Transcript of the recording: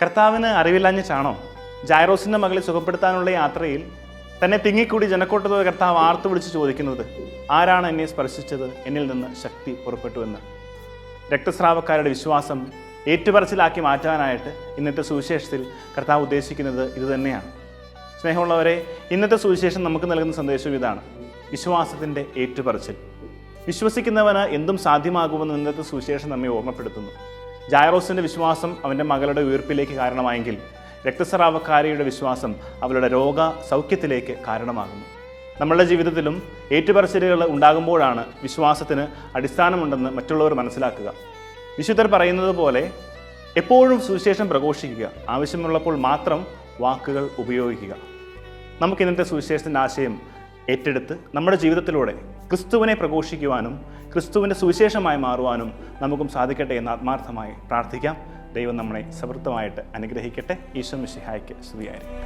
കർത്താവിന് അറിവില്ലാഞ്ഞിട്ടാണോ ജായറോസിൻ്റെ മകളെ സുഖപ്പെടുത്താനുള്ള യാത്രയിൽ തന്നെ തിങ്ങിക്കൂടി ജനക്കൂട്ടത്തോട് കർത്താവ് ആർത്തു വിളിച്ച് ചോദിക്കുന്നത്, ആരാണ് എന്നെ സ്പർശിച്ചത്, എന്നിൽ നിന്ന് ശക്തി പുറപ്പെട്ടുവെന്ന്? രക്തസ്രാവക്കാരുടെ വിശ്വാസം ഏറ്റുപറച്ചിലാക്കി മാറ്റാനായിട്ട് ഇന്നത്തെ സുവിശേഷത്തിൽ കർത്താവ് ഉദ്ദേശിക്കുന്നത് ഇതുതന്നെയാണ്. സ്നേഹമുള്ളവരെ, ഇന്നത്തെ സുവിശേഷം നമുക്ക് നൽകുന്ന സന്ദേശം ഇതാണ്: വിശ്വാസത്തിൻ്റെ ഏറ്റുപറച്ചിൽ. വിശ്വസിക്കുന്നവന് എന്തും സാധ്യമാകുമെന്ന് ഇന്നത്തെ സുവിശേഷം നമ്മെ ഓർമ്മപ്പെടുത്തുന്നു. ജായറോസിൻ്റെ വിശ്വാസം അവൻ്റെ മകളുടെ ഉയർപ്പിലേക്ക് കാരണമായെങ്കിൽ രക്തസ്രാവക്കാരിയുടെ വിശ്വാസം അവളുടെ രോഗസൗഖ്യത്തിലേക്ക് കാരണമാകുന്നു. നമ്മളുടെ ജീവിതത്തിലും ഏറ്റുപറച്ചിലുകൾ ഉണ്ടാകുമ്പോഴാണ് വിശ്വാസത്തിന് അടിസ്ഥാനമുണ്ടെന്ന് മറ്റുള്ളവർ മനസ്സിലാക്കുക. വിശുദ്ധർ പറയുന്നത് പോലെ എപ്പോഴും സുവിശേഷം പ്രഘോഷിക്കുക, ആവശ്യമുള്ളപ്പോൾ മാത്രം വാക്കുകൾ ഉപയോഗിക്കുക. നമുക്കിന്നത്തെ സുവിശേഷത്തിൻ്റെ ആശയം ഏറ്റെടുത്ത് നമ്മുടെ ജീവിതത്തിലൂടെ ക്രിസ്തുവിനെ പ്രഘോഷിക്കുവാനും ക്രിസ്തുവിൻ്റെ സുവിശേഷമായി മാറുവാനും നമുക്കും സാധിക്കട്ടെ എന്ന് ആത്മാർത്ഥമായി പ്രാർത്ഥിക്കാം. ദൈവം നമ്മളെ സമൃദ്ധമായിട്ട് അനുഗ്രഹിക്കട്ടെ. ഈശോ മിശിഹായ്ക്ക് സ്തുതിയായിരിക്കട്ടെ.